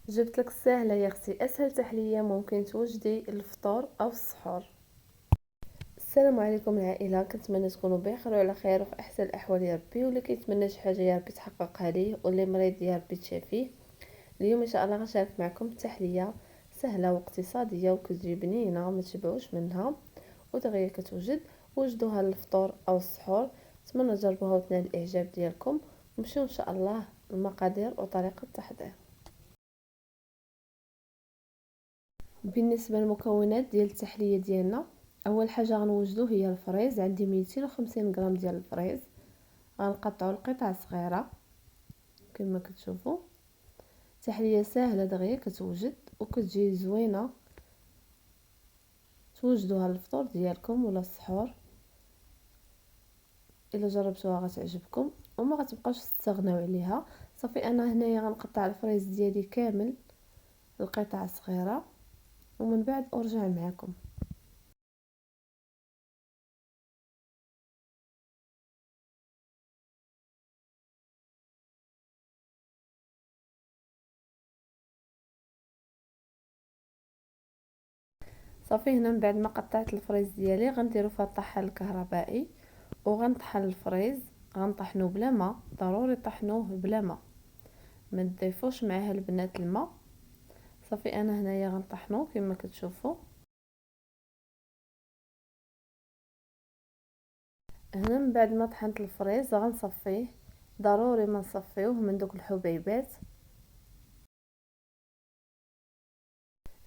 جبت لك السهله يا اختي، اسهل تحليه ممكن توجدي الفطور او السحور. السلام عليكم العائله، كنتمنى تكونوا بخير وعلى خير وفي احسن الاحوال يا ربي، واللي كيتمنى شي حاجه يا ربي تحققها ليه، واللي مريض يا ربي تشافيه. اليوم ان شاء الله غنشارك معكم تحليه سهله واقتصاديه وكتجي بنينه ما تشبعوش منها، ودغيا كتوجد. وجدوها للفطور او السحور. نتمنى تجربوها وتنال الاعجاب ديالكم. نمشيو ان شاء الله المقادير وطريقه التحضير. بالنسبه للمكونات ديال التحليه ديالنا، اول حاجه غنوجدو هي الفريز. عندي 250 غرام ديال الفريز، غنقطعو لقطع صغيره كما كتشوفوا. تحليه سهله دغيا كتوجد وكتجي زوينه، توجدوها للفطور ديالكم ولا السحور. الا جربتوها غتعجبكم وما غتبقاوش تستغناو عليها. صافي انا هنايا غنقطع الفريز ديالي كامل لقطع صغيره ومن بعد ارجع معكم. صافي هنا من بعد ما قطعت الفريز ديالي غنديرو فيها الطحال الكهربائي وغنطحن الفريز. غنطحنوه بلا ما، ضروري طحنوه بلا ما، ما تضيفوش معاه البنات الماء. صافي انا هنايا غنطحنوه كما كتشوفوا. هنا من بعد ما طحنت الفريز غنصفيه، ضروري ما نصفيوه من دوك الحبيبات.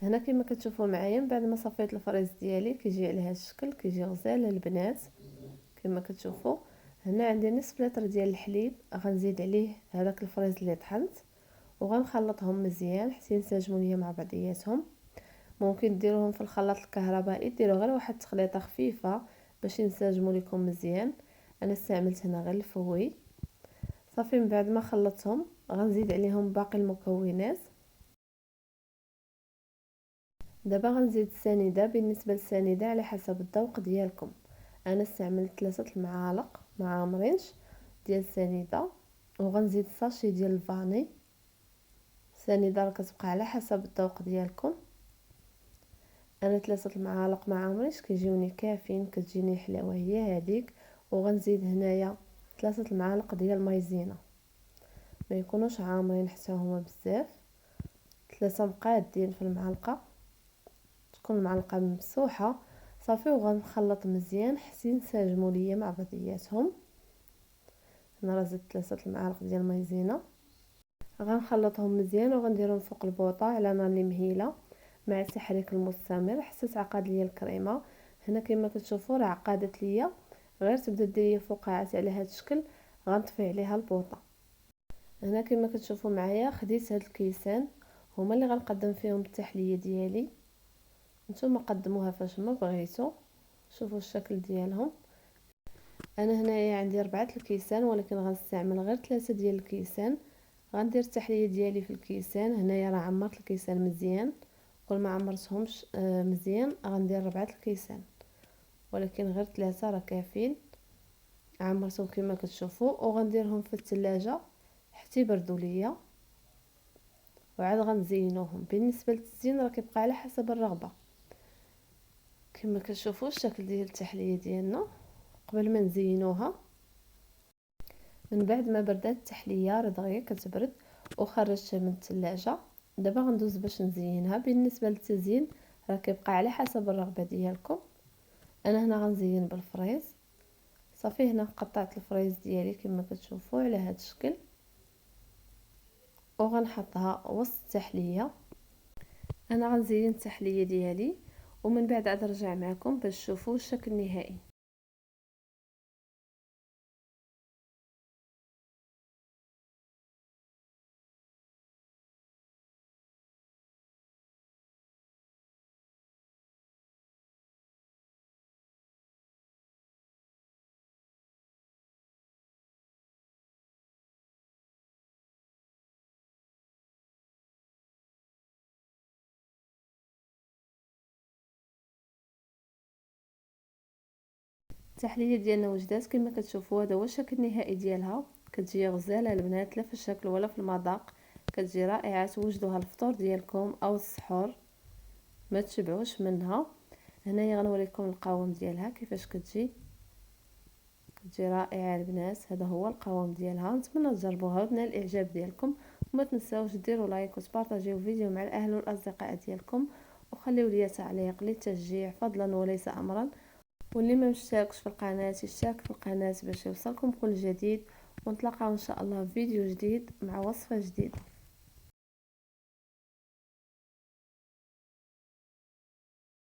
هنا كما كتشوفوا معايا من بعد ما صفيت الفريز ديالي كيجي على هذا الشكل، كيجي غزال البنات كما كتشوفوا. هنا عندي نصف لتر ديال الحليب، غنزيد عليه هذاك الفريز اللي طحنت وغنخلطهم مزيان حتى ينسجموا ليا مع بعضياتهم. ممكن ديروهم في الخلاط الكهربائي، ديروا غير واحد التخليطه خفيفه باش ينسجموا لكم مزيان. انا استعملت هنا غير الفوي. صافي من بعد ما خلطتهم غنزيد عليهم باقي المكونات. دابا غنزيد السنيده. بالنسبه للسنيده على حسب الذوق ديالكم، انا استعملت 3 المعالق مع مرنش ديال السنيده، وغنزيد ساشي ديال الفاني. السنيده راه كتبقى على حسب الذوق ديالكم. انا 3 المعالق مع مرنش كيجيوني كافيين، كتجيني حلاوه هي هذيك. وغنزيد هنايا 3 المعالق ديال المايزينا، ما يكونوش عامرين حتى هما بزاف. 3 مقادين في المعلقه، تكون المعلقه ممسوحه. صافي وغنخلط مزيان حتى ينسجموا ليا مع بعضياتهم. هنا راه زدت 3 المعالق ديال المايزينا، غنخلطهم مزيان وغنديرهم فوق البوطه على نار اللي مهيله مع التحريك المستمر حتى تعقد ليا الكريمه. هنا كما كتشوفوا راه عقدت ليا، غير تبدا ديري فقاعات على هذا الشكل غنطفي عليها البوطه. هنا كما كتشوفوا معايا خديت هاد الكيسان، هما اللي غنقدم فيهم التحليه ديالي. نتوما قدموها فاش ما بغيتو. شوفوا الشكل ديالهم. انا هنايا عندي 4 الكيسان، ولكن غنستعمل غير 3 ديال الكيسان. غندير التحليه ديالي في الكيسان. هنايا راه عمرت الكيسان مزيان، قول ما عمرتهمش مزيان غندير 4 الكيسان، ولكن غير 3 راه كافيين. عمرتهم كما كتشوفوا وغنديرهم في الثلاجه حتى يبردوا ليا، وعاد غنزينوهم. بالنسبه للتزيين راه كيبقى على حسب الرغبه. كما كتشوفوا الشكل ديال التحليه ديالنا قبل ما نزينوها. من بعد ما بردات التحليه راه دغيا كتبرد وخرجتها من الثلاجه. دابا غندوز باش نزينها. بالنسبه للتزيين راه كيبقى على حسب الرغبه ديالكم. انا هنا غنزين بالفريز. صافي هنا قطعت الفريز ديالي كما كتشوفوا على هذا الشكل وغنحطها وسط التحليه. انا غنزين التحليه ديالي ومن بعد عاد نرجع معكم باش تشوفوا الشكل النهائي. التحليه ديالنا وجدات كما كتشوفوا. هذا هو الشكل النهائي ديالها، كتجي غزاله البنات لا في الشكل ولا في المذاق، كتجي رائعه. توجدوها الفطور ديالكم او السحور ما تشبعوش منها. هنايا غنوريكم القوام ديالها كيفاش كتجي رائعه البنات. هذا هو القوام ديالها. نتمنى تجربوها وتنال الاعجاب ديالكم، وما تنساوش ديروا لايك وتبارطاجيو الفيديو مع الاهل والاصدقاء ديالكم، وخليو لي تعليق للتشجيع فضلا وليس امرا. واللي ما مشتركش في القناه يشترك في القناه باش يوصلكم كل جديد. ونتلاقاو ان شاء الله في فيديو جديد مع وصفه جديده.